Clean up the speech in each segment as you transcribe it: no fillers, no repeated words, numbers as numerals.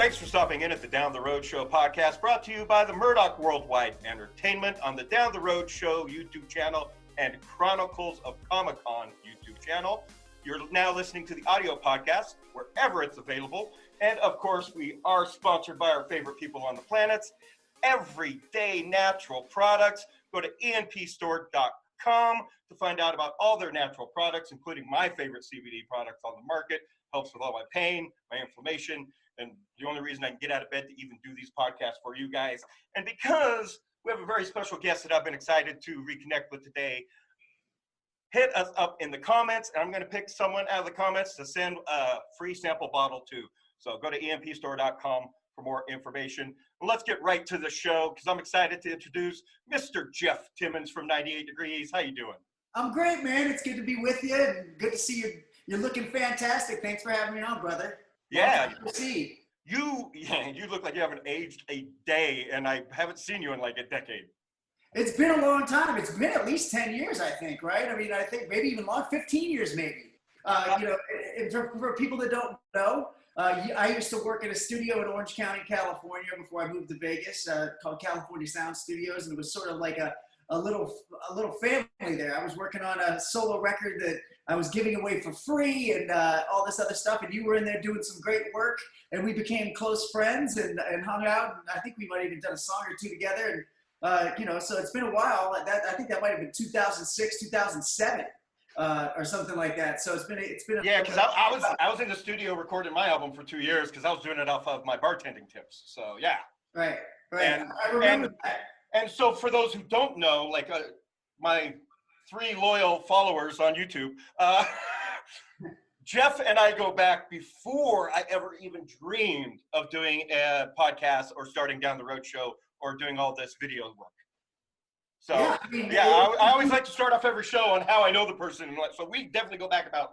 Thanks for stopping in at the Down the Road Show podcast, brought to you by the Murdock Worldwide Entertainment on the Down the Road Show YouTube channel and Chronicles of Comic Con YouTube channel. You're now listening to the audio podcast wherever it's available. And of course, we are sponsored by our favorite people on the planet, Everyday Natural Products. Go to enpstore.com to find out about all their natural products, including my favorite CBD products on the market. Helps with all my pain, my inflammation, and the only reason I can get out of bed to even do these podcasts for you guys. And because we have a very special guest that I've been excited to reconnect with today, hit us up in the comments, and I'm going to pick someone out of the comments to send a free sample bottle to. So go to empstore.com for more information. Well, let's get right to the show because I'm excited to introduce Mr. Jeff Timmons from 98 Degrees. How you doing? I'm great, man. It's good to be with you, and good to see you. You're looking fantastic. Thanks for having me on, brother. Yeah. Good to see you look like you haven't aged a day, and I haven't seen you in like a decade. It's been a long time. It's been at least 10 years, I think, right? I mean, I think maybe even long, 15 years maybe. For people that don't know, I used to work in a studio in Orange County, California before I moved to Vegas called California Sound Studios, and it was sort of like a little family there. I was working on a solo record that I was giving away for free and all this other stuff. And you were in there doing some great work, and we became close friends and hung out. And I think we might have even done a song or two together. And, so it's been a while. I think that might have been 2006, 2007 or something like that. So it's been yeah, because I was in the studio recording my album for 2 years because I was doing it off of my bartending tips. So, yeah. Right. And, I remember that. And so for those who don't know, like my 3 loyal followers on YouTube, Jeff and I go back before I ever even dreamed of doing a podcast or starting Down the Road Show or doing all this video work. So, I always like to start off every show on how I know the person. So we definitely go back about,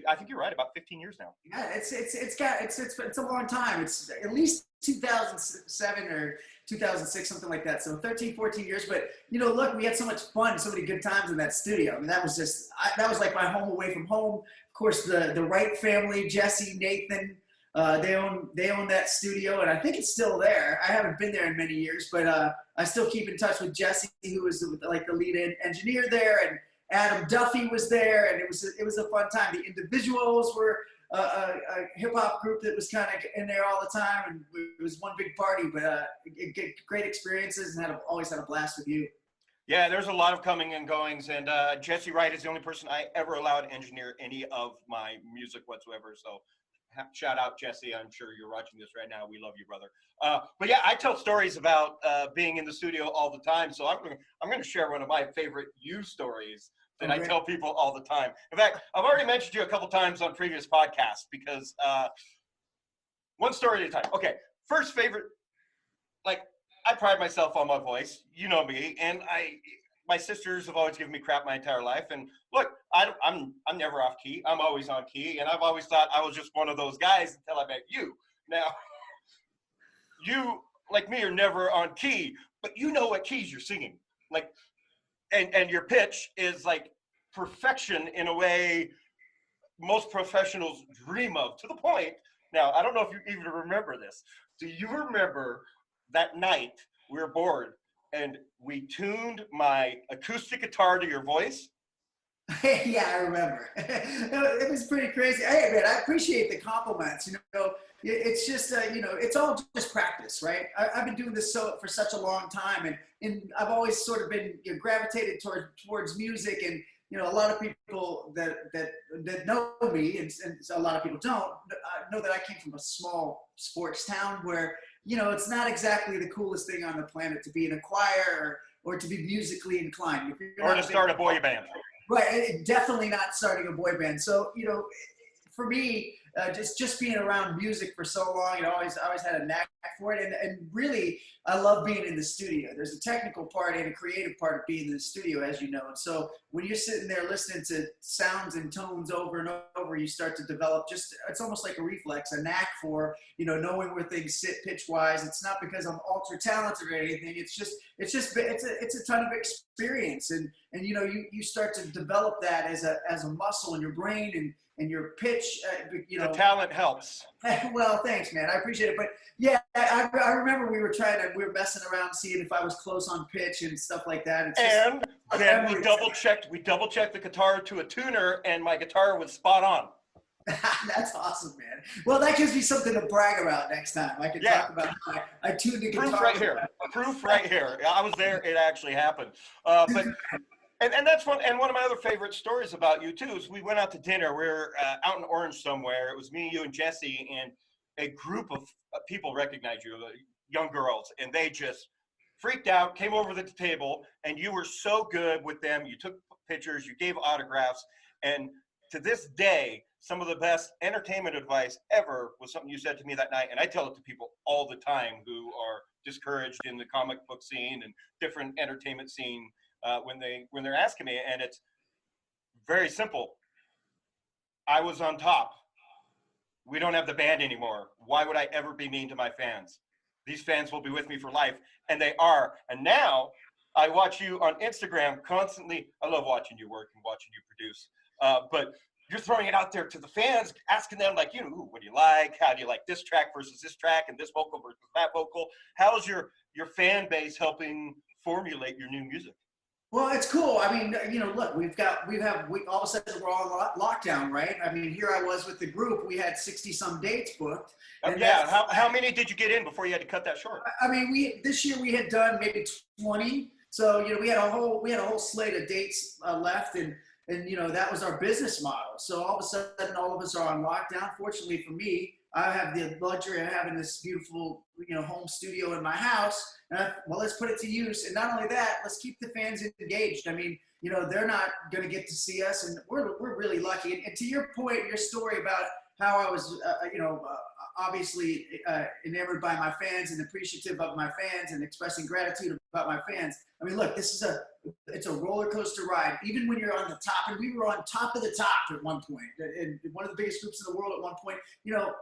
I think you're right, about 15 years now. Yeah, it's a long time. It's at least 2007 or 2006, something like that. So 13, 14 years. But, look, we had so much fun, so many good times in that studio. I mean, that was that was like my home away from home. Of course, the Wright family, Jesse, Nathan, they own that studio, and I think it's still there. I haven't been there in many years, but I still keep in touch with Jesse, who was like the lead engineer there, and Adam Duffy was there, and it was a fun time. The Individuals were a hip-hop group that was kind of in there all the time, and it was one big party, but great experiences, and always had a blast with you. Yeah, there's a lot of coming and goings, and Jesse Wright is the only person I ever allowed to engineer any of my music whatsoever, so shout out, Jesse. I'm sure you're watching this right now. We love you, brother. But yeah, I tell stories about being in the studio all the time, so I'm going to share one of my favorite you stories that I tell people all the time. In fact, I've already mentioned you a couple times on previous podcasts because one story at a time. Okay, first favorite, like I pride myself on my voice, you know me, and my sisters have always given me crap my entire life. And look, I'm never off key. I'm always on key, and I've always thought I was just one of those guys until I met you. Now, you like me are never on key, but you know what keys you're singing, like. And your pitch is like perfection in a way most professionals dream of, to the point. Now, I don't know if you even remember this. Do you remember that night we were bored and we tuned my acoustic guitar to your voice? Yeah, I remember. It was pretty crazy. Hey, man, I appreciate the compliments. It's just, it's all just practice, right? I've been doing this for such a long time, and I've always sort of been gravitated towards music, and a lot of people that know me, and a lot of people don't know that I came from a small sports town where it's not exactly the coolest thing on the planet to be in a choir or to be musically inclined, or to start a boy band. Right, definitely not starting a boy band. So for me, just being around music for so long, I always had a knack for it, and really, I love being in the studio. There's a technical part and a creative part of being in the studio, as you know. And so when you're sitting there listening to sounds and tones over and over, you start to develop it's almost like a reflex, a knack for knowing where things sit pitch wise. It's not because I'm ultra talented or anything. It's a ton of experience, and you start to develop that as a muscle in your brain, and your pitch, you The know. talent helps. Well, thanks, man. I appreciate it. But yeah, I remember we were messing around, seeing if I was close on pitch and stuff like that. It's just, And then we double checked the guitar to a tuner, and my guitar was spot on. That's awesome, man. Well, that gives me something to brag about next time. I can talk about how I tuned the guitar. Proof right here. Proof right here. I was there. It actually happened. But and that's one. And one of my other favorite stories about you too is we went out to dinner. We were out in Orange somewhere. It was me, you, and Jesse, and a group of people recognized you, young girls, and they just freaked out, came over to the table, and you were so good with them. You took pictures, you gave autographs, and to this day, some of the best entertainment advice ever was something you said to me that night, and I tell it to people all the time who are discouraged in the comic book scene and different entertainment scene when they're asking me, and it's very simple. I was on top. We don't have the band anymore. Why would I ever be mean to my fans? These fans will be with me for life, and they are. And now I watch you on Instagram constantly. I love watching you work and watching you produce. But you're throwing it out there to the fans, asking them like, what do you like? How do you like this track versus this track, and this vocal versus that vocal? How's your fan base helping formulate your new music? Well, it's cool. I mean, look, we all of a sudden we're all on lockdown, right? I mean, here I was with the group. We had 60 some dates booked. Yeah. How many did you get in before you had to cut that short? I mean, this year we had done maybe 20. So, we had a whole slate of dates left, and that was our business model. So all of a sudden, all of us are on lockdown. Fortunately for me, I have the luxury of having this beautiful, home studio in my house. And well, let's put it to use. And not only that, let's keep the fans engaged. I mean, they're not going to get to see us, and we're really lucky. And to your point, your story about how I was, obviously enamored by my fans and appreciative of my fans and expressing gratitude about my fans. I mean, look, it's a roller coaster ride. Even when you're on the top, and we were on top of the top at one point, and one of the biggest groups in the world at one point,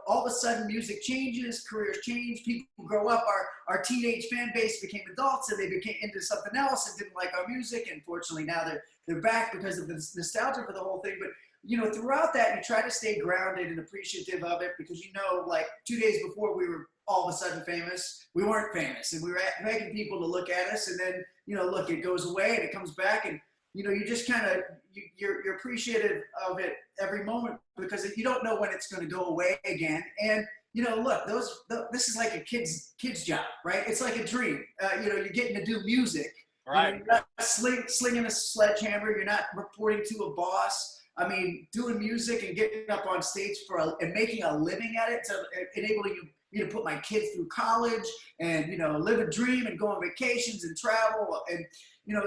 all of a sudden music changes, careers change, people grow up. Our teenage fan base became adults, and they became into something else and didn't like our music. And fortunately now they're back because of the nostalgia for the whole thing. But throughout that, you try to stay grounded and appreciative of it, because like 2 days before we were all of a sudden famous, we weren't famous, and we were begging people to look at us, and then look, it goes away and it comes back, and you just kind of you're appreciative of it every moment, because you don't know when it's going to go away again. And look, this is like a kid's job, right? It's like a dream. You're getting to do music, right? You're not slinging a sledgehammer. You're not reporting to a boss. I mean, doing music and getting up on stage and making a living at it, to enabling me to put my kids through college and, live a dream and go on vacations and travel. And,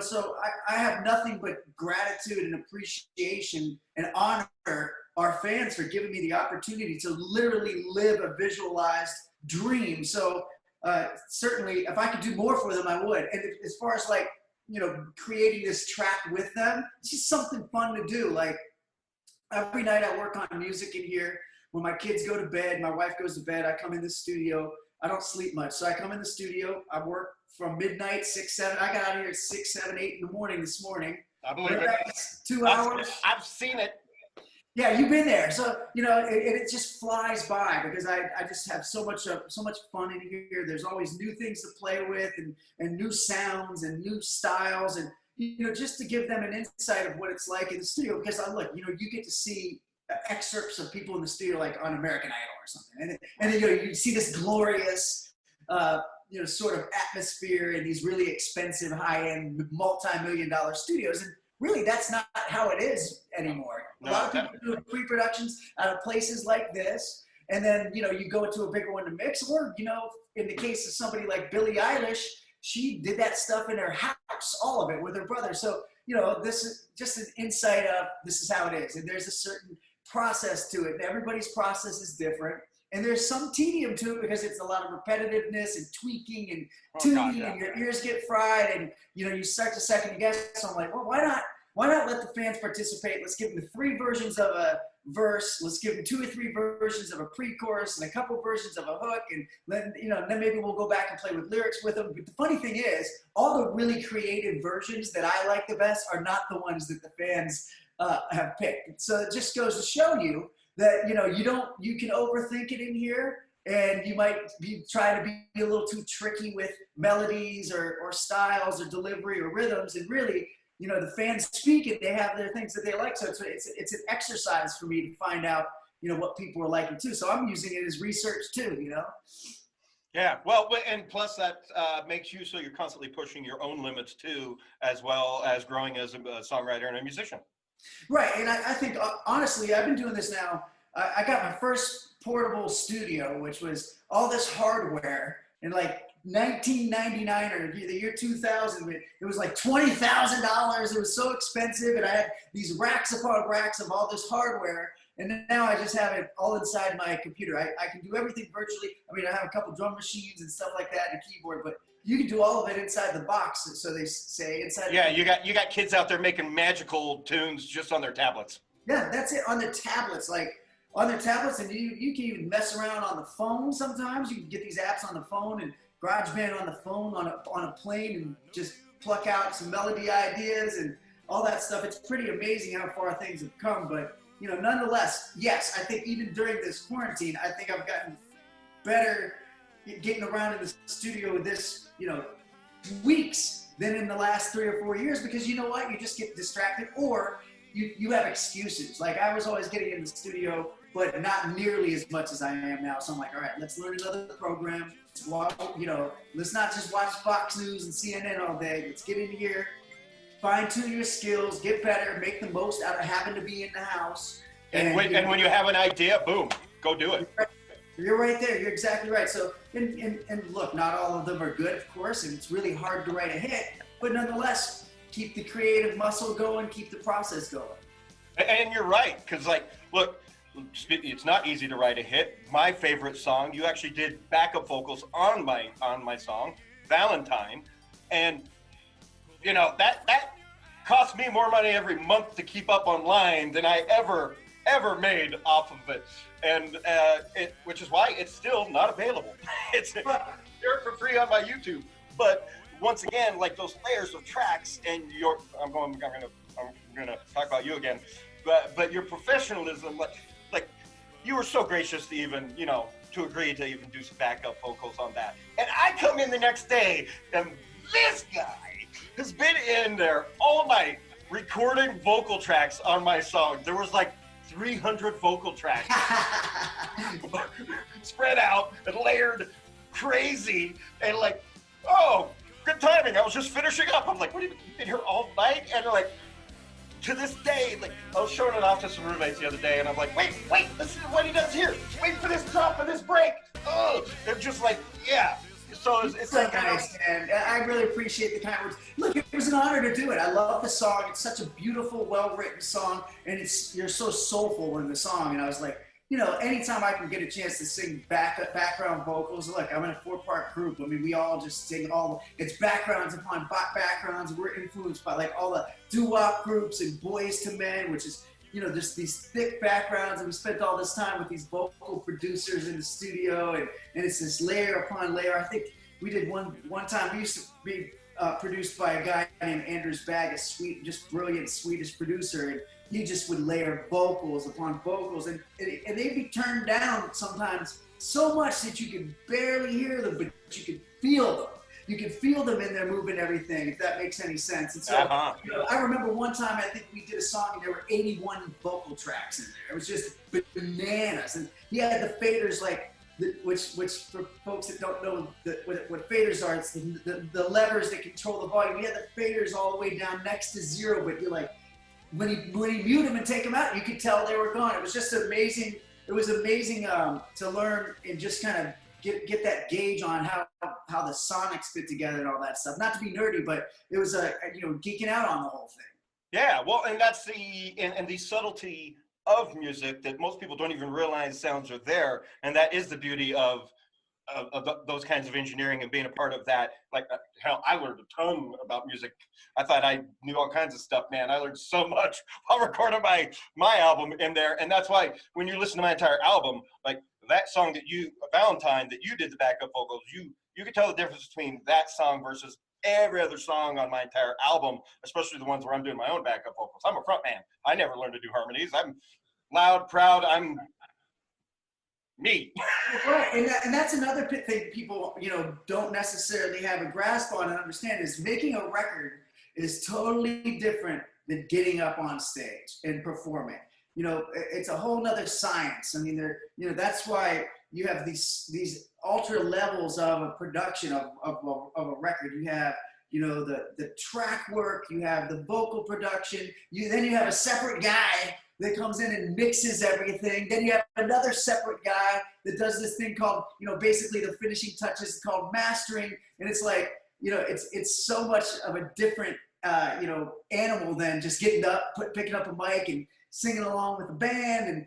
so I have nothing but gratitude and appreciation and honor our fans for giving me the opportunity to literally live a visualized dream. So certainly if I could do more for them, I would. And as far as like, creating this track with them, it's just something fun to do. Like, every night I work on music in here. When my kids go to bed, my wife goes to bed, I come in the studio. I don't sleep much. So I come in the studio, I work from midnight, 6, 7. I got out of here at 6, 7, 8 in the morning this morning. I believe it. 2 hours. I've seen it. Yeah, you've been there. So, it just flies by, because I just have so much fun in here. There's always new things to play with, and new sounds and new styles, and just to give them an insight of what it's like in the studio. Because look, you get to see excerpts of people in the studio, like on American Idol or something, and then you see this glorious, sort of atmosphere in these really expensive, high-end, multi-million-dollar studios, and really that's not how it is anymore. A lot of people do pre-productions out of places like this, and then you go into a bigger one to mix, or in the case of somebody like Billie Eilish, she did that stuff in her house, all of it, with her brother. So, this is just an insight of this is how it is. And there's a certain process to it. And everybody's process is different. And there's some tedium to it, because it's a lot of repetitiveness and tweaking and tuning, and your ears get fried, and, you start to second guess. So I'm like, well, why not let the fans participate? Let's give them 3 versions of a verse. Let's give them 2 or 3 versions of a pre-chorus and a couple versions of a hook, and then then maybe we'll go back and play with lyrics with them. But the funny thing is, all the really creative versions that I like the best are not the ones that the fans have picked. So it just goes to show you that, you can overthink it in here, and you might be trying to be a little too tricky with melodies or styles or delivery or rhythms, and really, the fans speak and they have their things that they like. So it's an exercise for me to find out, what people are liking too. So I'm using it as research too, Yeah, well, and plus that makes you so you're constantly pushing your own limits too, as well as growing as a songwriter and a musician. Right, and I think, honestly, I've been doing this now. I got my first portable studio, which was all this hardware in like 1999 or the year 2000. It was like $20,000. It was so expensive, and I had these racks upon racks of all this hardware. And now I just have it all inside my computer. I can do everything virtually. I mean, I have a couple drum machines and stuff like that, and a keyboard, but you can do all of it inside the box. So they say inside. Yeah, you got kids out there making magical tunes just on their tablets. Yeah, that's it, on their tablets. And you can even mess around on the phone sometimes. You can get these apps on the phone and GarageBand on the phone on a plane, and just pluck out some melody ideas and all that stuff. It's pretty amazing how far things have come, but nonetheless, yes, I think even during this quarantine, I think I've gotten better getting around in the studio with this, weeks than in the last 3 or 4 years, because you know what? You just get distracted, or you have excuses. Like, I was always getting in the studio, but not nearly as much as I am now. So I'm like, all right, let's learn another program. Let's not just watch Fox News and CNN all day. Let's get in here, fine-tune your skills, get better, make the most out of having to be in the house. And when you have an idea, boom, go do it. You're right there. You're exactly right. So, and look, not all of them are good, of course, and it's really hard to write a hit, but nonetheless, keep the creative muscle going, keep the process going. And you're right, because look, it's not easy to write a hit. My favorite song, you actually did backup vocals on my song, Valentine, and that costs me more money every month to keep up online than I ever made off of it, and which is why it's still not available. It's there for free on my YouTube. But once again, like those layers of tracks, and I'm gonna talk about you again, but your professionalism, like you were so gracious to even to agree to even do some backup vocals on that, and I come in the next day and this guy has been in there all night recording vocal tracks on my song. There was like 300 vocal tracks spread out and layered crazy, and good timing. I was just finishing up. I'm like, what, have you been here all night? And to this day, I was showing it off to some roommates the other day, and I'm like, wait, this is what he does here. Wait for this drop and this break. Oh, they're just like, yeah. So it's so nice, and I really appreciate the kind words. Look, it was an honor to do it. I love the song. It's such a beautiful, well-written song, and you're so soulful in the song. And I was like, anytime I can get a chance to sing background vocals. Look, I'm in a 4-part group. I mean, we all just sing it's backgrounds upon backgrounds. We're influenced by all the doo-wop groups and Boys to Men, which is just these thick backgrounds, and we spent all this time with these vocal producers in the studio, and it's this layer upon layer. I think we did one time. We used to be produced by a guy named Anders Bagge, a just brilliant Swedish producer, and he just would layer vocals upon vocals, and they'd be turned down sometimes so much that you could barely hear them, but you could feel them. You can feel them in there moving everything, if that makes any sense. And so, I remember one time, I think we did a song, and there were 81 vocal tracks in there. It was just bananas. And he had the faders, which for folks that don't know what faders are, it's the levers that control the volume. He had the faders all the way down next to 0, but you're like, when he mute them and take them out, you could tell they were gone. It was just amazing. It was amazing to learn and just kind of get that gauge on how the sonics fit together and all that stuff. Not to be nerdy, but it was geeking out on the whole thing. Yeah, well, and that's the subtlety of music that most people don't even realize sounds are there, and that is the beauty of those kinds of engineering and being a part of that. Hell, I learned a ton about music. I thought I knew all kinds of stuff, man. I learned so much while recording my album in there, and that's why when you listen to my entire album, that song Valentine, that you did the backup vocals, you could tell the difference between that song versus every other song on my entire album, especially the ones where I'm doing my own backup vocals. I'm a front man. I never learned to do harmonies. I'm loud, proud. I'm me. Right, and that's another thing people, don't necessarily have a grasp on and understand is making a record is totally different than getting up on stage and performing. It's a whole nother science. I mean, that's why you have these ultra levels of a production of a record. You have, the track work, you have the vocal production, then you have a separate guy that comes in and mixes everything. Then you have another separate guy that does this thing called, basically the finishing touches called mastering. And it's like, it's so much of a different, animal than just getting up, picking up a mic and singing along with the band. And,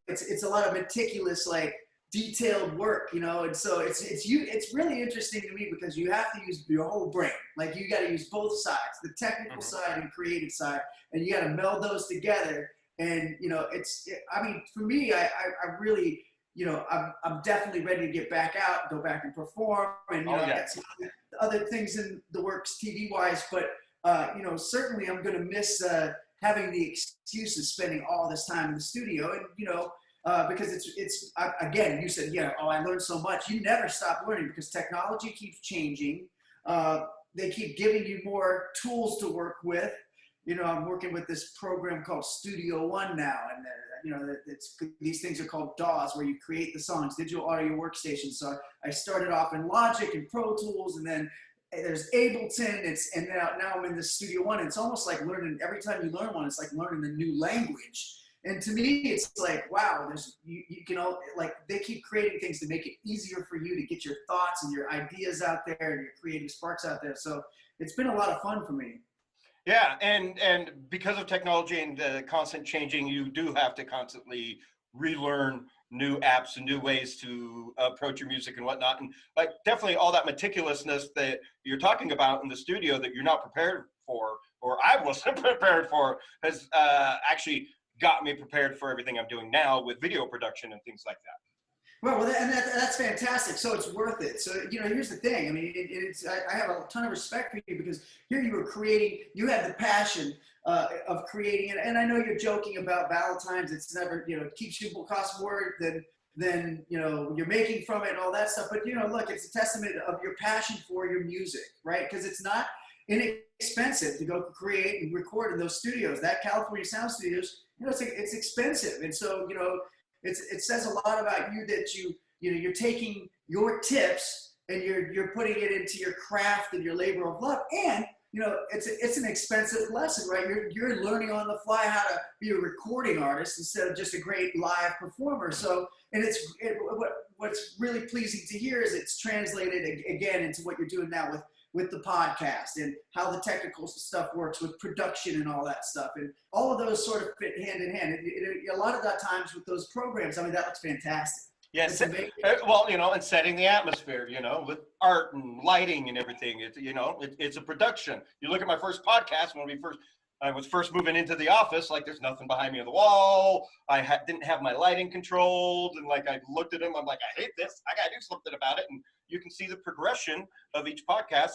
it's a lot of meticulous, like detailed work, and so it's really interesting to me because you have to use your whole brain. Like you got to use both sides, the technical side and creative side, and you got to meld those together. And, I mean, for me, I really, I'm definitely ready to get back out, go back and perform. And, I got some other things in the works TV wise, but, certainly I'm going to miss having the excuse of spending all this time in the studio. And, because it's again, you said, I learned so much. You never stop learning because technology keeps changing. They keep giving you more tools to work with. I'm working with this program called Studio One now, and these things are called DAWs, where you create the songs, digital audio workstations. So I started off in Logic and Pro Tools, and then there's Ableton. And now I'm in the Studio One. It's almost like learning. Every time you learn one, it's like learning a new language. And to me, it's like, wow, you can they keep creating things to make it easier for you to get your thoughts and your ideas out there and your creative sparks out there. So it's been a lot of fun for me. Yeah, and because of technology and the constant changing, you do have to constantly relearn new apps and new ways to approach your music and whatnot. And like definitely all that meticulousness that you're talking about in the studio that you're not prepared for, or I wasn't prepared for, has actually got me prepared for everything I'm doing now with video production and things like that. Well, that's fantastic. So it's worth it. So, here's the thing. I mean, I have a ton of respect for you because here you were creating, you had the passion of creating it. And I know you're joking about Valentine's. It's never, it keeps you will cost more than you're making from it and all that stuff. But, look, it's a testament of your passion for your music, right? Because it's not inexpensive to go create and record in those studios. That California Sound Studios, it's expensive. And so, it says a lot about you that you're taking your tips and you're putting it into your craft and your labor of love. And it's an expensive lesson, right? You're learning on the fly how to be a recording artist instead of just a great live performer. So, and what's really pleasing to hear is it's translated again into what you're doing now with the podcast and how the technical stuff works with production and all that stuff. And all of those sort of fit hand in hand. And a lot of that times with those programs, I mean, that looks fantastic. Yes. Well, and setting the atmosphere, with art and lighting and everything. It's a production. You look at my first podcast when I was first moving into the office, like there's nothing behind me on the wall. I didn't have my lighting controlled. And like, I looked at them, I'm like, I hate this. I got to do something about it. And you can see the progression of each podcast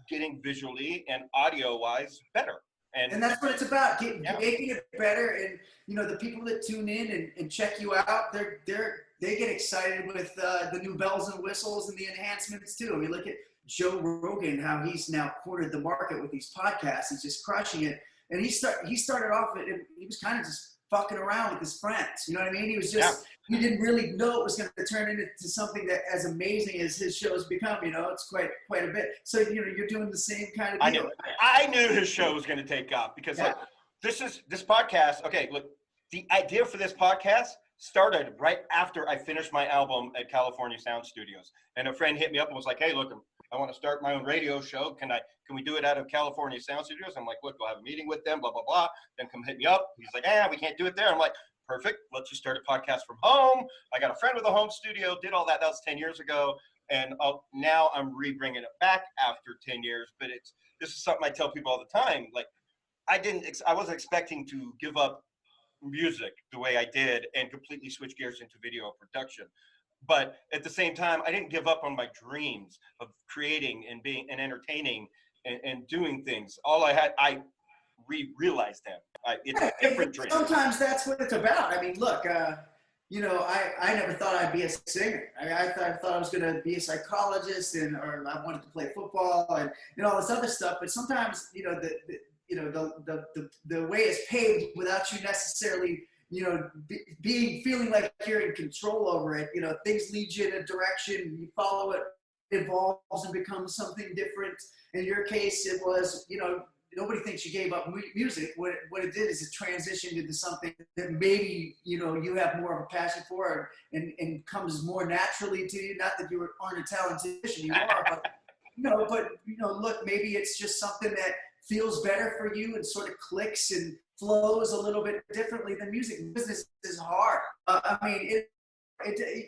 getting visually and audio wise better. And that's what it's about, making it better. And, the people that tune in and check you out, they get excited with the new bells and whistles and the enhancements too. I mean, look at Joe Rogan, how he's now cornered the market with these podcasts. He's just crushing it. And he started off, he was kind of just fucking around with his friends. You know what I mean? He was just, he didn't really know it was going to turn into something that as amazing as his show has become. It's quite a bit. So, you're doing the same kind of deal. I knew his show was going to take off because this podcast. Okay, look, the idea for this podcast started right after I finished my album at California Sound Studios. And a friend hit me up and was like, hey, look, I want to start my own radio show. Can we do it out of California Sound Studios? I'm like, look, we'll have a meeting with them, blah, blah, blah. Then come hit me up. He's like, we can't do it there. I'm like, perfect. Let's just start a podcast from home. I got a friend with a home studio, did all that. That was 10 years ago. And now I'm re-bringing it back after 10 years. But this is something I tell people all the time. Like, I wasn't expecting to give up music the way I did and completely switch gears into video production. But at the same time, I didn't give up on my dreams of creating and being and entertaining and doing things. All I realized that it's a different dream. Sometimes that's what it's about. I mean, look, you know, I never thought I'd be a singer. I thought I was going to be a psychologist, or I wanted to play football and all this other stuff. But sometimes, you know, the way is paved without you necessarily, you know, feeling like you're in control over it. You know, things lead you in a direction, you follow it, evolves and becomes something different. In your case, it was, you know, nobody thinks you gave up music. What it did is it transitioned into something that maybe, you know, you have more of a passion for and comes more naturally to you. Not that you aren't a talented musician, you are, but look, maybe it's just something that feels better for you and sort of clicks and flows a little bit differently than music. Business is hard. I mean,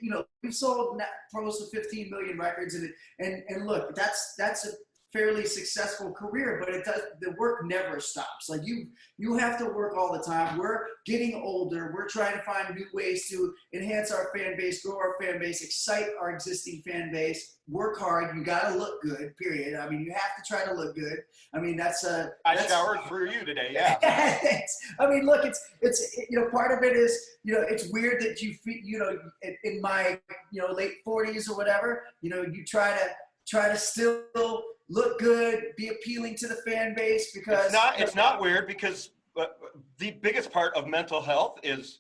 you know, we've sold close to 15 million records, and look, that's a fairly successful career, but the work never stops. Like you have to work all the time. We're getting older. We're trying to find new ways to enhance our fan base, grow our fan base, excite our existing fan base, work hard. You got to look good, period. I mean, you have to try to look good. I mean, I showered for you today. Yeah. Thanks. I mean, look, it's you know, part of it is, you know, it's weird that you know, in my, you know, late 40s or whatever, you know, you try to still look good, be appealing to the fan base, because it's not weird, because the biggest part of mental health is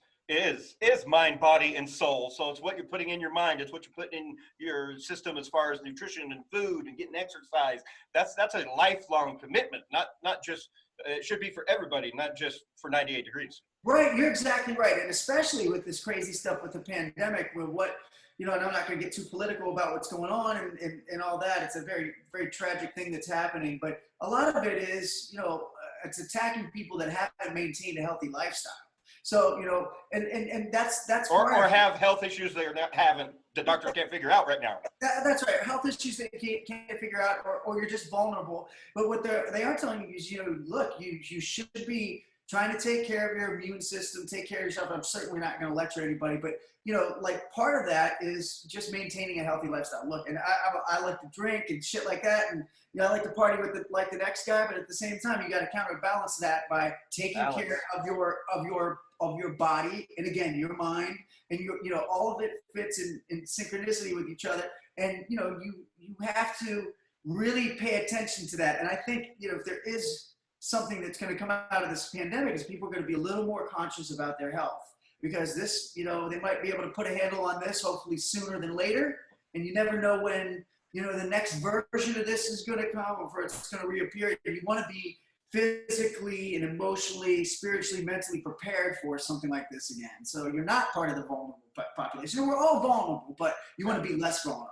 mind, body, and soul. So it's what you're putting in your mind. It's what you're putting in your system as far as nutrition and food and getting exercise. That's a lifelong commitment. Not just it should be for everybody, not just for 98 Degrees. Right, you're exactly right, and especially with this crazy stuff with the pandemic, with what, you know, and I'm not going to get too political about what's going on and all that. It's a very, very tragic thing that's happening. But a lot of it is, you know, it's attacking people that haven't maintained a healthy lifestyle. So, you know, and that's or have health issues they're not having, the doctors can't figure out right now. That's right. Health issues that you can't figure out, or you're just vulnerable. But what they are telling you is, you know, look, you should be trying to take care of your immune system, take care of yourself. I'm certainly not going to lecture anybody, but, you know, like, part of that is just maintaining a healthy lifestyle. Look, and I like to drink and shit like that, and, you know, I like to party with the next guy, but at the same time, you got to counterbalance that by taking care of your body, and again, your mind, and you know, all of it fits in synchronicity with each other, and, you know, you have to really pay attention to that. And I think, you know, if there is something that's going to come out of this pandemic, is people are going to be a little more conscious about their health, because this, you know, they might be able to put a handle on this hopefully sooner than later, and you never know when, you know, the next version of this is going to come, or it's going to reappear. You want to be physically and emotionally, spiritually, mentally prepared for something like this again. So you're not part of the vulnerable population. We're all vulnerable, but you want to be less vulnerable.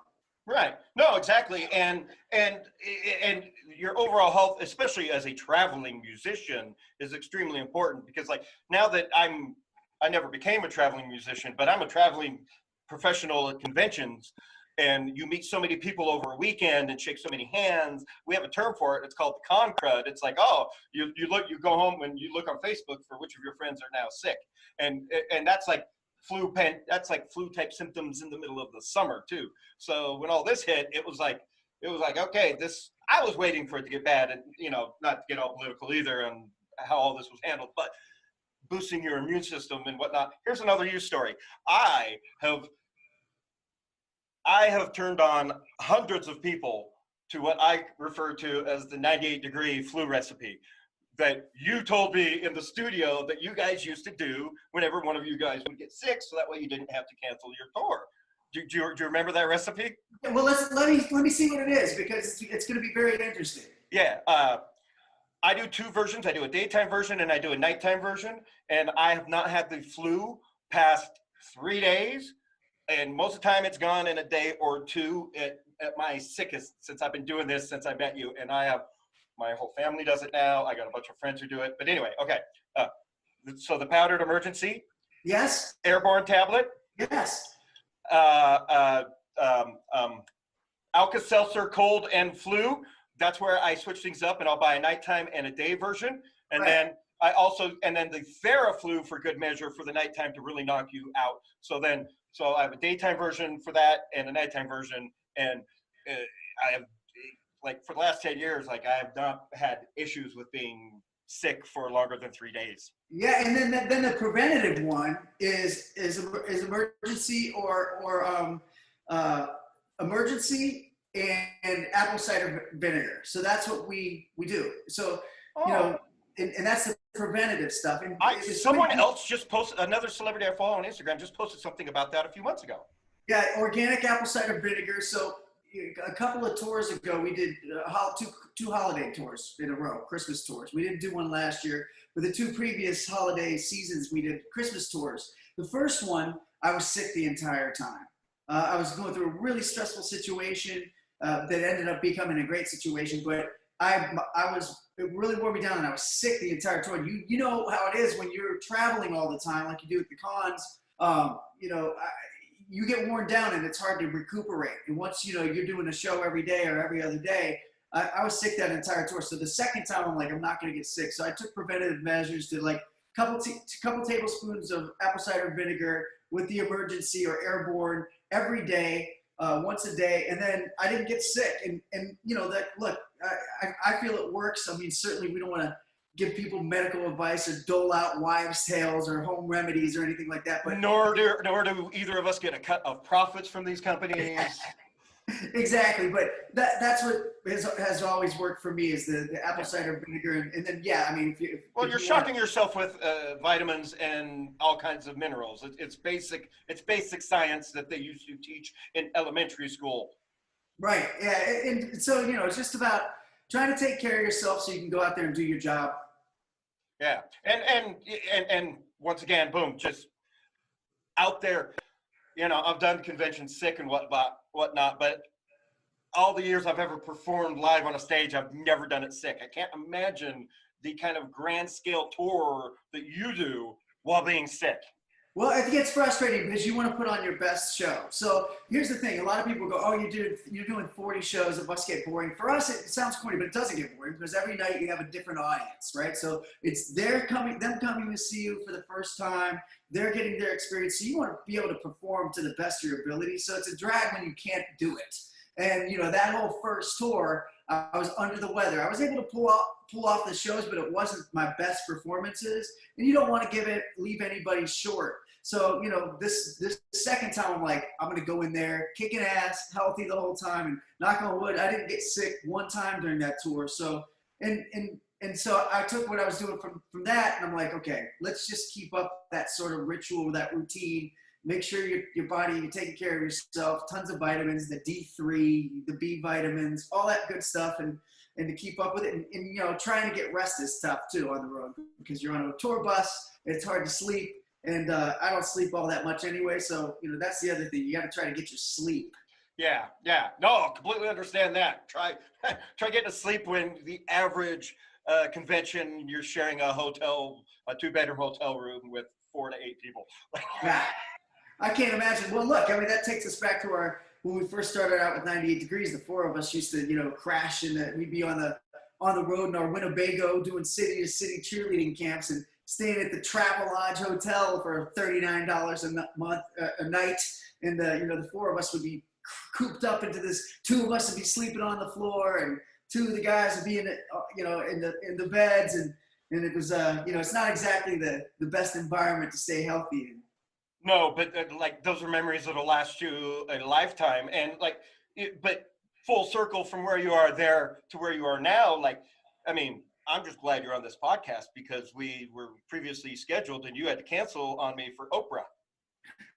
Right. No, exactly. And your overall health, especially as a traveling musician, is extremely important, because, like, now that I never became a traveling musician, but I'm a traveling professional at conventions, and you meet so many people over a weekend and shake so many hands. We have a term for it. It's called the con crud. It's like, oh, you go home and you look on Facebook for which of your friends are now sick. And that's like flu type symptoms in the middle of the summer too. So when all this hit, it was like, okay, I was waiting for it to get bad, and, you know, not to get all political either on how all this was handled, but boosting your immune system and whatnot. Here's another news story. I have turned on hundreds of people to what I refer to as the 98 degree flu recipe that you told me in the studio that you guys used to do whenever one of you guys would get sick, so that way you didn't have to cancel your tour. Do you remember that recipe? Yeah, well, let me see what it is, because it's going to be very interesting. Yeah. I do two versions. I do a daytime version and I do a nighttime version. And I have not had the flu past 3 days. And most of the time it's gone in a day or two at my sickest, since I've been doing this since I met you. And my whole family does it now. I got a bunch of friends who do it. But anyway, okay. So the powdered emergency. Yes. Airborne tablet. Yes. Alka-Seltzer cold and flu. That's where I switch things up, and I'll buy a nighttime and a day version. And then then the Theraflu for good measure for the nighttime to really knock you out. So I have a daytime version for that and a nighttime version. And I have like for the last 10 years, like I've not had issues with being sick for longer than 3 days. Yeah, and then the preventative one is emergency or emergency and apple cider vinegar. So that's what we do. So you know, and that's the preventative stuff. And someone else just posted, another celebrity I follow on Instagram just posted something about that a few months ago. Yeah, organic apple cider vinegar. So a couple of tours ago, we did two holiday tours in a row, Christmas tours. We didn't do one last year. For the 2 previous holiday seasons, we did Christmas tours. The first one, I was sick the entire time. I was going through a really stressful situation that ended up becoming a great situation, but it really wore me down, and I was sick the entire tour. You know how it is when you're traveling all the time, like you do at the cons. You know, you get worn down and it's hard to recuperate. And once, you know, you're doing a show every day or every other day, I was sick that entire tour. So the second time I'm like, I'm not going to get sick. So I took preventative measures, did like couple tablespoons of apple cider vinegar with the emergency or airborne every day, once a day. And then I didn't get sick. And you know, that, look, I feel it works. I mean, certainly we don't want to give people medical advice or dole out wives' tales or home remedies or anything like that. But nor do either of us get a cut of profits from these companies. Exactly, but that's what has always worked for me is the apple cider vinegar, and then yeah, I mean, you're shocking yourself with vitamins and all kinds of minerals. It's basic science that they used to teach in elementary school. Right. Yeah, and so you know, it's just about trying to take care of yourself so you can go out there and do your job. Yeah, and once again, boom, just out there. You know, I've done conventions sick and whatnot, but all the years I've ever performed live on a stage, I've never done it sick. I can't imagine the kind of grand scale tour that you do while being sick. Well, it gets frustrating because you want to put on your best show. So here's the thing. A lot of people go, oh, you're doing 40 shows. It must get boring. For us, it sounds corny, but it doesn't get boring because every night you have a different audience, right? So it's them coming to see you for the first time. They're getting their experience. So you want to be able to perform to the best of your ability. So it's a drag when you can't do it. And, you know, that whole first tour, I was under the weather. I was able to pull off the shows, but it wasn't my best performances. And you don't want to leave anybody short. So, you know, this second time, I'm like, I'm going to go in there, kicking ass, healthy the whole time, and knock on wood, I didn't get sick one time during that tour. So, and so I took what I was doing from that, and I'm like, okay, let's just keep up that sort of ritual, that routine. Make sure your body, you're taking care of yourself, tons of vitamins, the D3, the B vitamins, all that good stuff, and to keep up with it. And you know, trying to get rest is tough, too, on the road because you're on a tour bus, it's hard to sleep. And I don't sleep all that much anyway, so you know that's the other thing. You got to try to get your sleep. Yeah. No, completely understand that. Try getting to sleep when the average convention you're sharing a 2-bedroom hotel room with 4 to 8 people. Yeah, I can't imagine. Well, look, I mean that takes us back to when we first started out with 98 Degrees. The 4 of us used to crash we'd be on the road in our Winnebago doing city to city cheerleading camps and staying at the Travelodge Hotel for $39 a night, and the 4 of us would be cooped up into this. 2 of us would be sleeping on the floor, and 2 of the guys would be in the beds, and it was it's not exactly the best environment to stay healthy in. No, but like those are memories that'll last you a lifetime, and but full circle from where you are there to where you are now. Like, I mean, I'm just glad you're on this podcast because we were previously scheduled and you had to cancel on me for Oprah.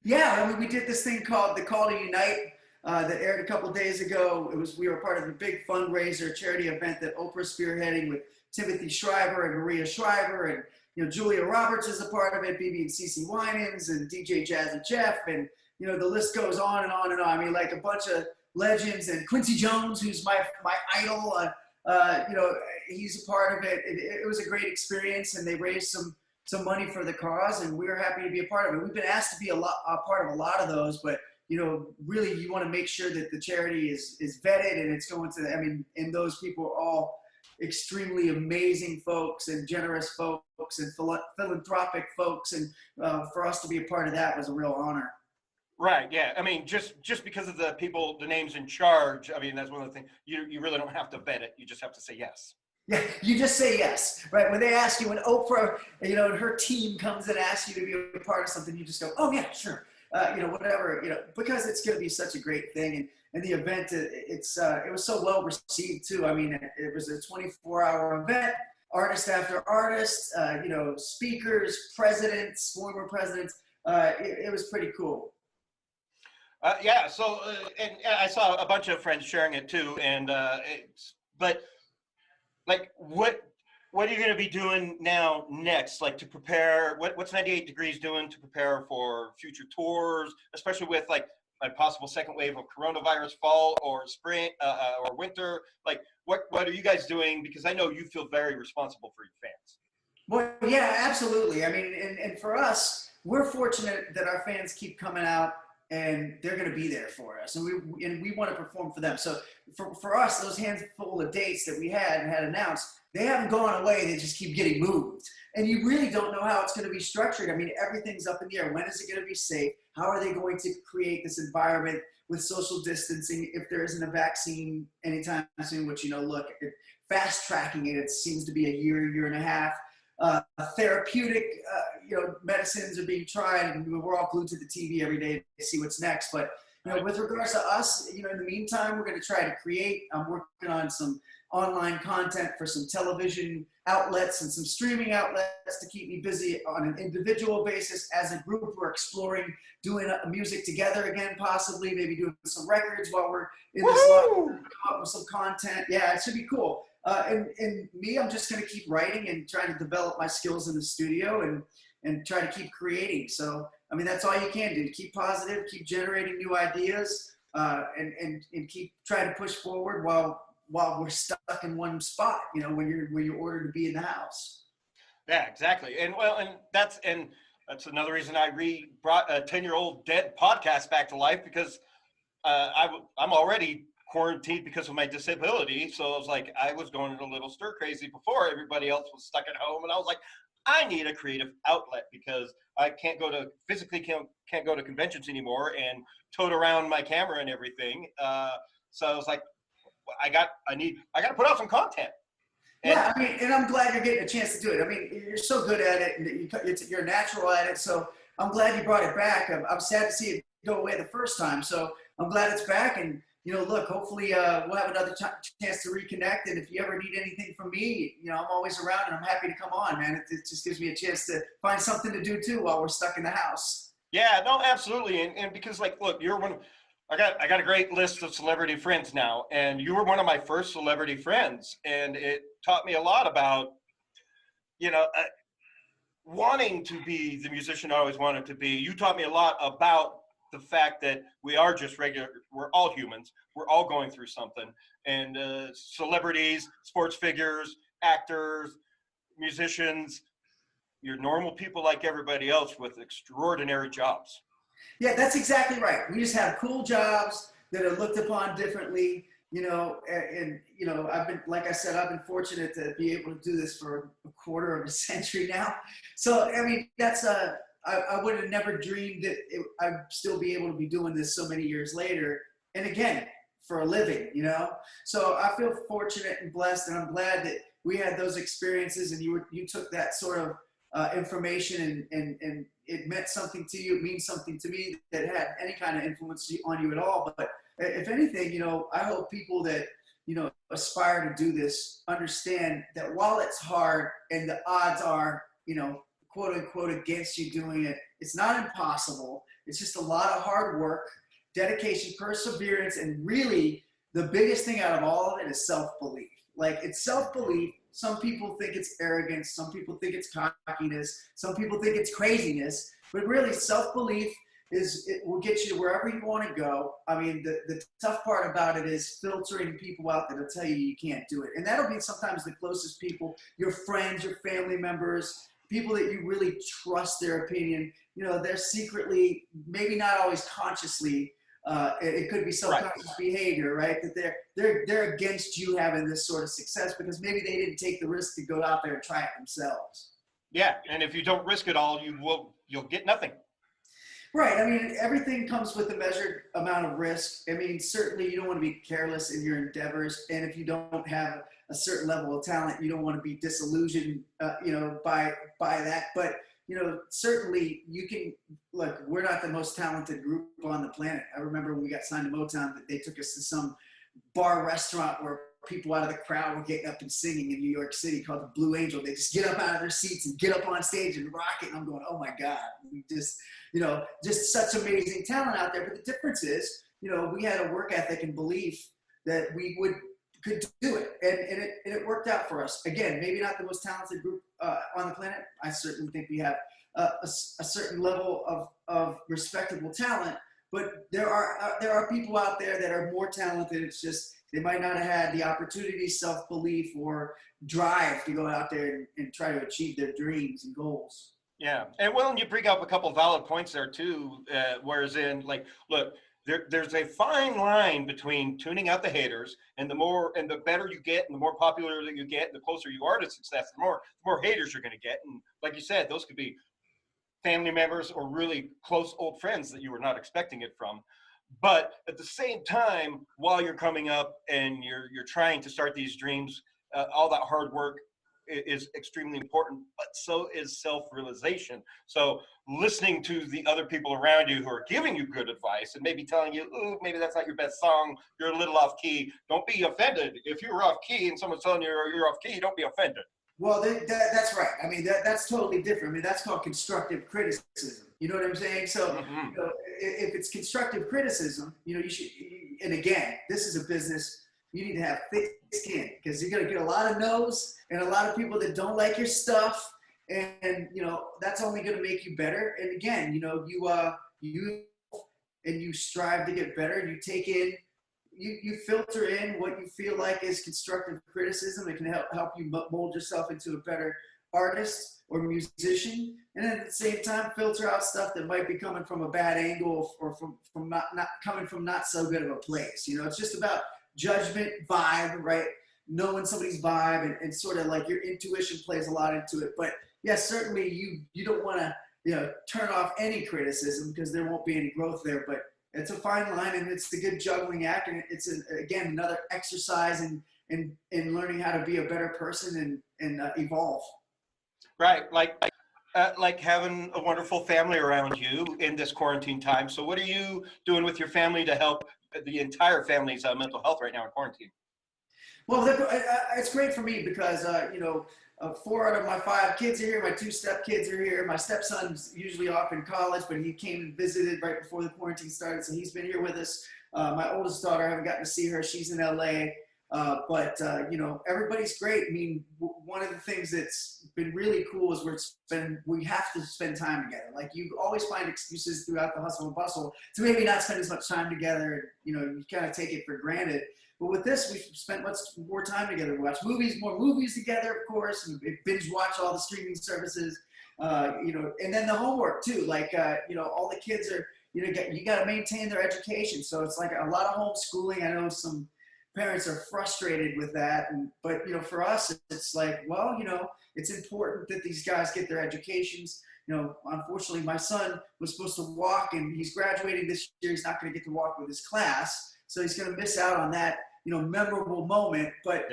Yeah, I mean, we did this thing called The Call to Unite that aired a couple of days ago. We were part of a big fundraiser charity event that Oprah's spearheading with Timothy Shriver and Maria Shriver, and Julia Roberts is a part of it, BB and CeCe Winans, and DJ Jazzy Jeff, and the list goes on and on and on. I mean, like a bunch of legends, and Quincy Jones, who's my idol. He's a part of it. It was a great experience, and they raised some money for the cause, and we were happy to be a part of it. We've been asked to be a part of a lot of those, but really you want to make sure that the charity is vetted and it's going to. I mean, and those people are all extremely amazing folks and generous folks and philanthropic folks, and for us to be a part of that was a real honor. Right. Yeah. I mean, just because of the people, the names in charge. I mean, that's one of the things. You really don't have to vet it. You just have to say yes. Yeah, you just say yes, right? When they ask you, when Oprah, and her team comes and asks you to be a part of something, you just go, oh yeah, sure, whatever, because it's going to be such a great thing. And the event, it was so well received too. I mean, it was a 24-hour event, artist after artist, speakers, presidents, former presidents. It was pretty cool. Yeah. So, and I saw a bunch of friends sharing it too. And but like, what are you going to be doing now next? Like to prepare, what's 98 Degrees doing to prepare for future tours, especially with like a possible second wave of coronavirus, fall or spring or winter? Like, what are you guys doing? Because I know you feel very responsible for your fans. Well, yeah, absolutely. I mean, and for us, we're fortunate that our fans keep coming out and they're going to be there for us, and we want to perform for them. So for us, those handful of dates that we had announced, they haven't gone away. They just keep getting moved, and you really don't know how it's going to be structured. I mean, everything's up in the air. When is it going to be safe? How are they going to create this environment with social distancing if there isn't a vaccine anytime soon? Which, look, fast tracking it seems to be a year and a half. Therapeutic, medicines are being tried, and we're all glued to the TV every day to see what's next. But with regards to us, in the meantime, we're going to try to create. I'm working on some online content for some television outlets and some streaming outlets to keep me busy on an individual basis. As a group, we're exploring doing music together again, possibly maybe doing some records while we're in this lockdown, come up with some content. Yeah, it should be cool. And me, I'm just going to keep writing and trying to develop my skills in the studio and try to keep creating. So, I mean, that's all you can do. Keep positive, keep generating new ideas, and keep trying to push forward while we're stuck in one spot, when you're ordered to be in the house. Yeah, exactly. And that's another reason I brought a 10-year-old dead podcast back to life, because I'm already quarantined because of my disability. So I was like, I was going a little stir crazy before everybody else was stuck at home. And I was like, I need a creative outlet because I can't go to conventions anymore and tote around my camera and everything. So I was like, I got to put out some content. And yeah, I mean, and I'm glad you're getting a chance to do it. I mean, you're so good at it, and you're natural at it. So I'm glad you brought it back. I'm sad to see it go away the first time. So I'm glad it's back. And look, hopefully we'll have another chance to reconnect. And if you ever need anything from me, I'm always around, and I'm happy to come on, man. It just gives me a chance to find something to do too while we're stuck in the house. Yeah, no, absolutely. And because, like, look, you're one. I got a great list of celebrity friends now, and you were one of my first celebrity friends, and it taught me a lot about, wanting to be the musician I always wanted to be. You taught me a lot about the fact that we are just we're all humans. We're all going through something. And celebrities, sports figures, actors, musicians, you're normal people like everybody else with extraordinary jobs. Yeah, that's exactly right. We just have cool jobs that are looked upon differently, I've been, like I said, I've been fortunate to be able to do this for a quarter of a century now. So, I mean, that's I would have never dreamed that I'd still be able to be doing this so many years later. And again, for a living, So I feel fortunate and blessed, and I'm glad that we had those experiences, and you took that sort of information and it meant something to you. It means something to me that had any kind of influence on you at all. But if anything, I hope people that, aspire to do this understand that while it's hard and the odds are, quote unquote, against you doing it, it's not impossible. It's just a lot of hard work, dedication, perseverance, and really the biggest thing out of all of it is self-belief. Like, it's self-belief. Some people think it's arrogance. Some people think it's cockiness. Some people think it's craziness. But really, self-belief it will get you to wherever you want to go. I mean, the tough part about it is filtering people out that'll tell you can't do it. And that'll be sometimes the closest people, your friends, your family members, people that you really trust their opinion. They're secretly, maybe not always consciously, it could be subconscious behavior, right? That they're against you having this sort of success because maybe they didn't take the risk to go out there and try it themselves. Yeah, and if you don't risk it all, you'll get nothing. Right. I mean, everything comes with a measured amount of risk. I mean, certainly you don't want to be careless in your endeavors. And if you don't have a certain level of talent, you don't want to be disillusioned, by that. But, certainly you can, look, we're not the most talented group on the planet. I remember when we got signed to Motown that they took us to some bar restaurant where people out of the crowd were getting up and singing in New York City called the Blue Angel. They just get up out of their seats and get up on stage and rock it. And I'm going, oh my God, we just such amazing talent out there. But the difference is, we had a work ethic and belief that we could do it. And it worked out for us. Again, maybe not the most talented group on the planet. I certainly think we have a certain level of respectable talent, but there are people out there that are more talented. It's just, they might not have had the opportunity, self-belief, or drive to go out there and try to achieve their dreams and goals. Yeah, and well, you bring up a couple of valid points there too. Whereas in, like, look, there's a fine line between tuning out the haters, and the better you get, and the more popular that you get, and the closer you are to success, the more haters you're going to get. And like you said, those could be family members or really close old friends that you were not expecting it from. But at the same time, while you're coming up and you're trying to start these dreams, all that hard work is extremely important, but so is self-realization. So listening to the other people around you who are giving you good advice and maybe telling you, ooh, maybe that's not your best song, you're a little off key. Don't be offended. If you're off key and someone's telling you you're off key, don't be offended. Well, that's right. I mean, that's totally different. I mean, that's called constructive criticism. You know what I'm saying? So, if it's constructive criticism, you should. And again, this is a business. You need to have thick skin, because you're going to get a lot of no's and a lot of people that don't like your stuff, and that's only going to make you better. And again, you strive to get better. You take in. You filter in what you feel like is constructive criticism. It can help you mold yourself into a better artist or musician, and then at the same time filter out stuff that might be coming from a bad angle or from not coming from not so good of a place. It's just about judgment, vibe, right? Knowing somebody's vibe, and sort of like your intuition plays a lot into it. But yes, certainly you don't want to turn off any criticism, because there won't be any growth there. But it's a fine line, and it's a good juggling act, and it's again another exercise in learning how to be a better person and evolve. Right, like having a wonderful family around you in this quarantine time. So what are you doing with your family to help the entire family's mental health right now in quarantine? Well, it's great for me because 4 out of my 5 kids are here. My 2 stepkids are here. My stepson's usually off in college, but he came and visited right before the quarantine started, so he's been here with us. My oldest daughter, I haven't gotten to see her. She's in LA. But everybody's great. I mean, one of the things that's been really cool is we have to spend time together. Like, you always find excuses throughout the hustle and bustle to maybe not spend as much time together. You kind of take it for granted. But with this, we've spent much more time together. We watch more movies together, of course, and binge watch all the streaming services, and then the homework too. Like, all the kids are, you got to maintain their education. So it's like a lot of homeschooling. I know some parents are frustrated with that, but for us, it's like, well, it's important that these guys get their educations. Unfortunately, my son was supposed to walk, and he's graduating this year. He's not going to get to walk with his class, so he's going to miss out on that memorable moment. But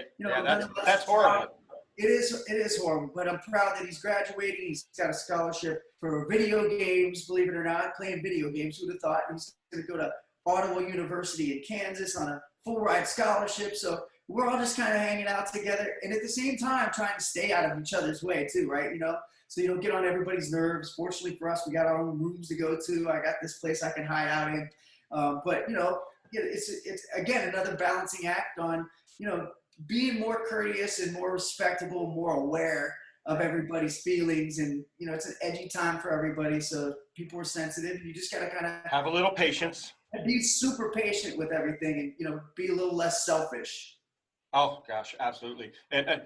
that's horrible. It is horrible, but I'm proud that he's graduating. He's got a scholarship for video games, believe it or not, playing video games. Who'd have thought? He's going to go to Ottawa University in Kansas on a full ride scholarship. So we're all just kind of hanging out together, and at the same time trying to stay out of each other's way too, right? So you don't get on everybody's nerves. Fortunately for us, we got our own rooms to go to. I got this place I can hide out in. But it's again another balancing act on being more courteous and more respectable, more aware of everybody's feelings, and it's an edgy time for everybody. So people are sensitive. You just gotta kind of have a little patience. Be super patient with everything, and be a little less selfish. Oh gosh, absolutely. And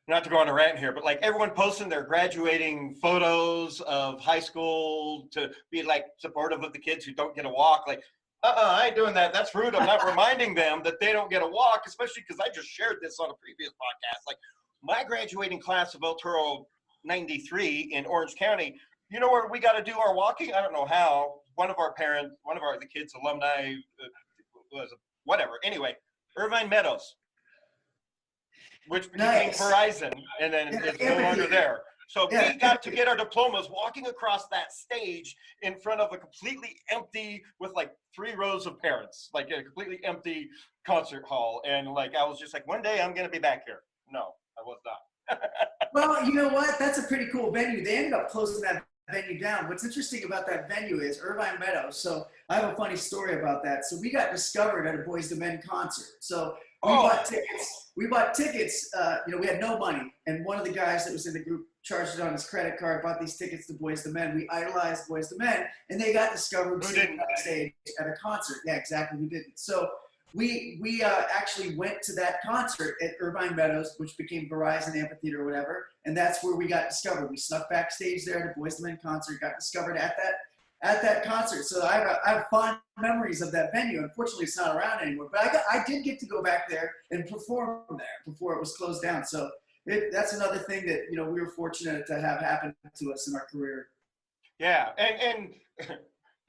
not to go on a rant here, but like everyone posting their graduating photos of high school to be like supportive of the kids who don't get a walk. Like, I ain't doing that. That's rude. I'm not reminding them that they don't get a walk, especially because I just shared this on a previous podcast. Like, my graduating class of El Toro '93 in Orange County, you know where we got to do our walking? I don't know how, one of the kids' alumni was whatever. Anyway, Irvine Meadows, which became Nice. Verizon, and then Yeah, it's no longer there. So Yeah, we got to get our diplomas walking across that stage in front of a completely empty, with like 3 rows of parents, like a completely empty concert hall. And like, I was just like, one day I'm going to be back here. No, I was not. Well, you know what? That's a pretty cool venue. They ended up closing that venue down. What's interesting about that venue is Irvine Meadows. So I have a funny story about that. So we got discovered at a Boys to Men concert. So we bought tickets. We bought tickets. We had no money, and one of the guys that was in the group charged it on his credit card. Bought these tickets to Boys to Men. We idolized Boys to Men, and they got discovered backstage at a concert. Yeah, exactly. We didn't. So we actually went to that concert at Irvine Meadows, which became Verizon Amphitheater or whatever, and that's where we got discovered. We snuck backstage there at a Boys to Men concert. Got discovered at that concert. So I have fond memories of that venue. Unfortunately, it's not around anymore. But I did get to go back there and perform there before it was closed down. So that's another thing that we were fortunate to have happen to us in our career. Yeah,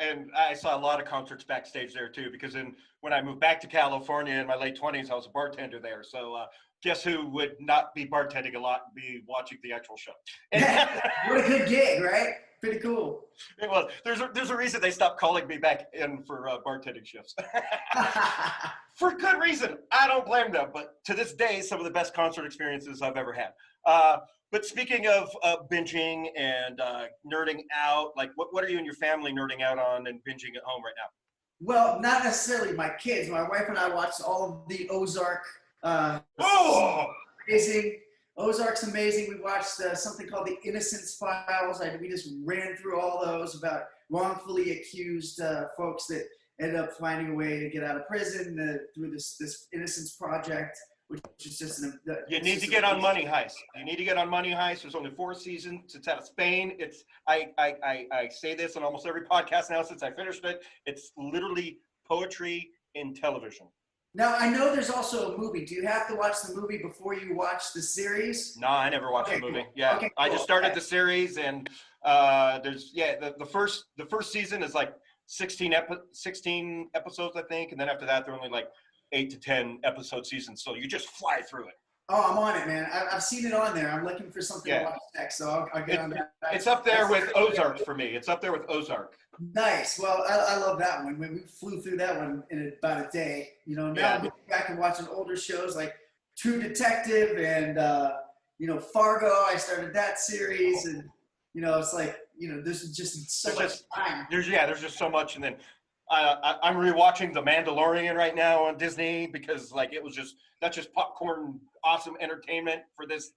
and I saw a lot of concerts backstage there too, because when I moved back to California in my late 20s, I was a bartender there. So guess who would not be bartending a lot and be watching the actual show? What a good gig, right? Pretty cool. It was. There's a reason they stopped calling me back in for bartending shifts. For good reason. I don't blame them. But to this day, some of the best concert experiences I've ever had. But speaking of binging and nerding out, like what are you and your family nerding out on and binging at home right now? Well, not necessarily my kids. My wife and I watched all of the Ozark. Amazing. Ozark's amazing. We watched something called The Innocence Files. We just ran through all those about wrongfully accused folks that ended up finding a way to get out of prison through this Innocence Project, which is just you need to get on Money Heist. You need to get on Money Heist. There's only 4 seasons. It's out of Spain. I say this on almost every podcast now since I finished it. It's literally poetry in television. Now, I know there's also a movie. Do you have to watch the movie before you watch the series? No, I never watched the movie. Cool. Yeah, okay, cool. I just started the series, and there's the first season is like 16 episodes, I think, and then after that, they're only like 8 to 10 episode seasons. So you just fly through it. Oh, I'm on it, man. I've seen it on there. I'm looking for something to watch next, so I'll get on that. It's up there with Ozark for me. It's up there with Ozark. Nice. Well, I love that one. We flew through that one in about a day. Now I'm looking back and watching older shows like True Detective and Fargo. I started that series, and it's like there's just so much time. There's just so much, and then I'm rewatching The Mandalorian right now on Disney because like that's just popcorn, awesome entertainment for this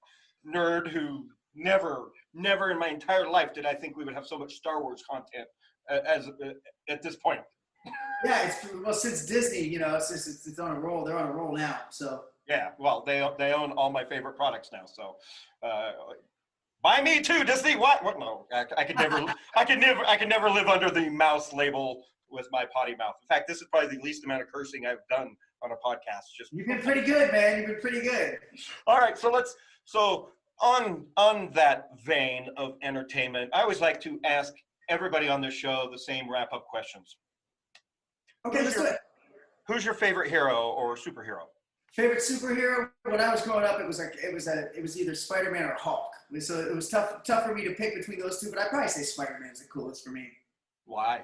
nerd who never in my entire life did I think we would have so much Star Wars content as at this point. Yeah, since Disney, it's on a roll. They're on a roll now. So yeah, well, they own all my favorite products now. So buy me too, Disney. What? No, I could never live under the mouse label with my potty mouth. In fact, this is probably the least amount of cursing I've done on a podcast. You've been pretty good, man. You've been pretty good. All right, so on that vein of entertainment, I always like to ask everybody on this show the same wrap-up questions. Okay, let's do it. Who's your favorite hero or superhero? Favorite superhero? When I was growing up, it was either Spider-Man or Hulk. So it was tough for me to pick between those two, but I'd probably say Spider-Man's the coolest for me. Why?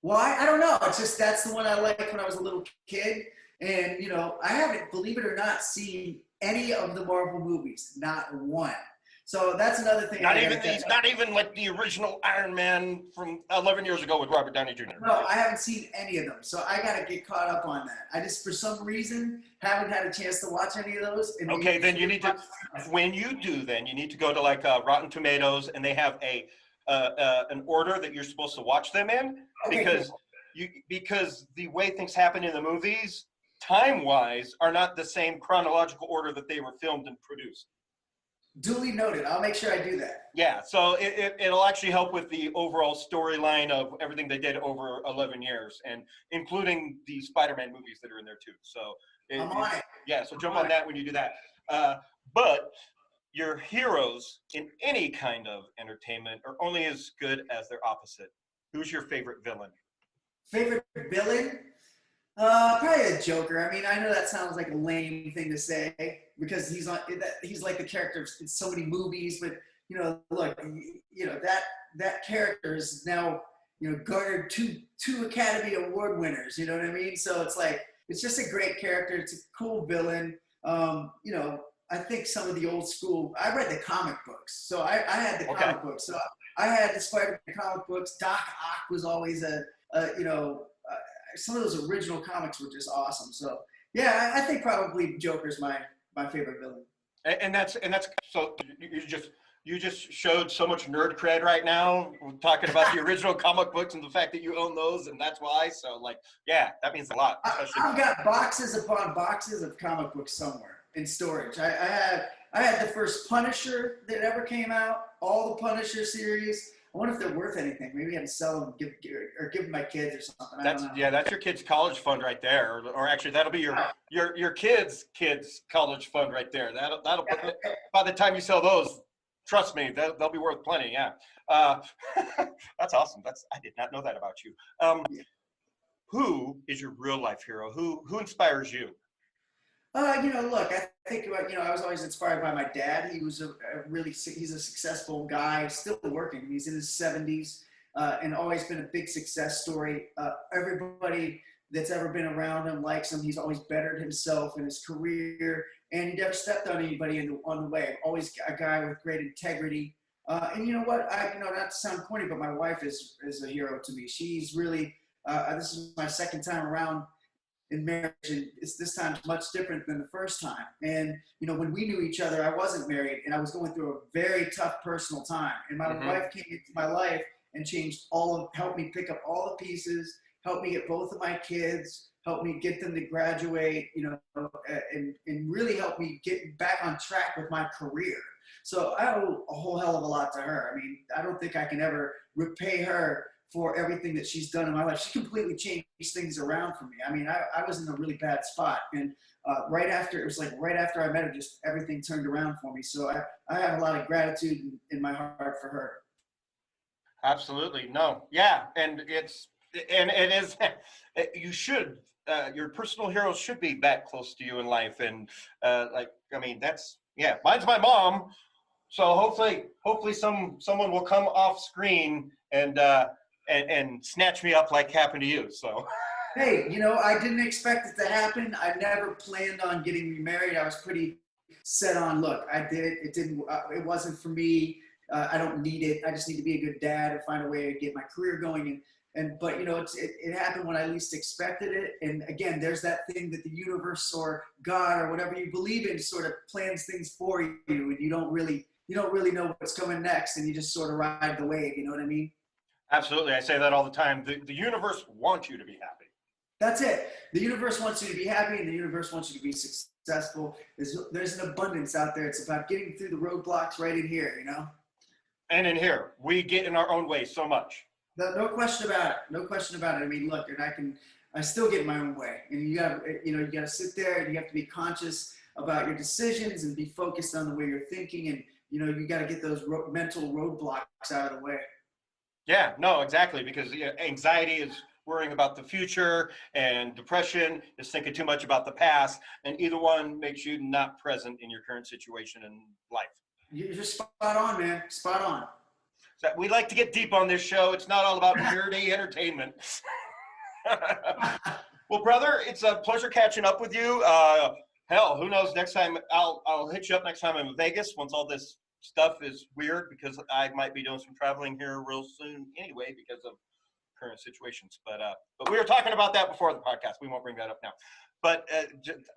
I don't know. It's just that's the one I liked when I was a little kid. And, I haven't, believe it or not, seen any of the Marvel movies. Not one. So that's another thing. Not even like the original Iron Man from 11 years ago with Robert Downey Jr. No, I haven't seen any of them. So I got to get caught up on that. I just, for some reason, haven't had a chance to watch any of those. Okay, then you need to, when you do, then you need to go to like Rotten Tomatoes, and they have an order that you're supposed to watch them in, because the way things happen in the movies, time-wise, are not the same chronological order that they were filmed and produced. Duly noted. I'll make sure I do that. Yeah, so it'll actually help with the overall storyline of everything they did over 11 years, and including the Spider-Man movies that are in there too. So I'm on it. Yeah, so jump on that when you do that. But your heroes in any kind of entertainment are only as good as their opposite. Who's your favorite villain? Favorite villain? Probably the Joker. I mean, I know that sounds like a lame thing to say because he's like the character in so many movies, but look, that character is now garnered two Academy Award winners. You know what I mean? So it's like it's just a great character. It's a cool villain. I think some of the old school. I read the comic books, so I had the comic books. So I had the Spider-Man comic books. Doc Ock was always some of those original comics were just awesome. So yeah, I think probably Joker's my favorite villain. And that's so you just showed so much nerd cred right now. We're talking about the original comic books and the fact that you own those, and that's why. So like, yeah, that means a lot. I've got boxes upon boxes of comic books somewhere in storage. I had the first Punisher that ever came out, all the Punisher series. I wonder if they're worth anything. Maybe I can sell them or give them my kids or something. That's your kid's college fund right there, or actually that'll be your kids' college fund right there. That'll by the time you sell those, trust me, they'll be worth plenty. Yeah, that's awesome. I did not know that about you. Who is your real life hero? Who inspires you? Look, I think about, I was always inspired by my dad. He was he's a successful guy, still working. He's in his 70s and always been a big success story. Everybody that's ever been around him likes him. He's always bettered himself in his career, and he never stepped on anybody on the way. Always a guy with great integrity. And you know what? Not to sound corny, but my wife is a hero to me. She's really, this is my second time around in marriage, and this time much different than the first time. And when we knew each other, I wasn't married, and I was going through a very tough personal time. And my wife came into my life and helped me pick up all the pieces, helped me get both of my kids, helped me get them to graduate, and really helped me get back on track with my career. So I owe a whole hell of a lot to her. I mean, I don't think I can ever repay her for everything that she's done in my life. She completely changed things around for me. I mean, I was in a really bad spot, and right after I met her, just everything turned around for me. So I have a lot of gratitude in my heart for her. Absolutely. No. Yeah. And it is, you should, your personal heroes should be that close to you in life. And mine's my mom. So hopefully someone will come off screen and snatch me up like happened to you. So, hey, I didn't expect it to happen. I never planned on getting remarried. I was pretty set on, look, I did it. It didn't. It wasn't for me. I don't need it. I just need to be a good dad and find a way to get my career going. But it happened when I least expected it. And again, there's that thing that the universe or God or whatever you believe in sort of plans things for you, and you don't really know what's coming next, and you just sort of ride the wave. You know what I mean? Absolutely. I say that all the time. The universe wants you to be happy. That's it. The universe wants you to be happy, and the universe wants you to be successful. There's an abundance out there. It's about getting through the roadblocks right in here, And in here, we get in our own way so much. No question about it. No question about it. I mean, look, and I still get in my own way. And you got to sit there, and you have to be conscious about your decisions and be focused on the way you're thinking. And, you got to get those mental roadblocks out of the way. Yeah, no, exactly. Because anxiety is worrying about the future, and depression is thinking too much about the past. And either one makes you not present in your current situation in life. You're just spot on, man. Spot on. So we like to get deep on this show. It's not all about nerdy entertainment. Well, brother, it's a pleasure catching up with you. Hell, who knows? Next time I'll hit you up next time I'm in Vegas once all this stuff is weird, because I might be doing some traveling here real soon anyway because of current situations. But we were talking about that before the podcast. We won't bring that up now. But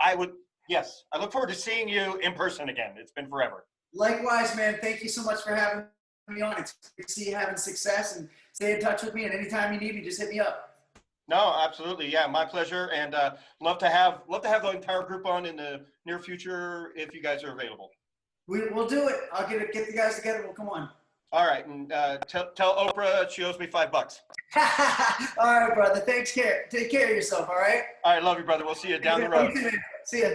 I look forward to seeing you in person again. It's been forever. Likewise, man. Thank you so much for having me on. It's great to see you having success, and stay in touch with me. And anytime you need me, just hit me up. No, absolutely. Yeah, my pleasure. And love to have the entire group on in the near future if you guys are available. We'll do it. I'll get the guys together. We'll come on. All right. And tell Oprah she owes me $5. All right, brother. Take care of yourself. All right. All right. Love you, brother. We'll see you down the road. See ya.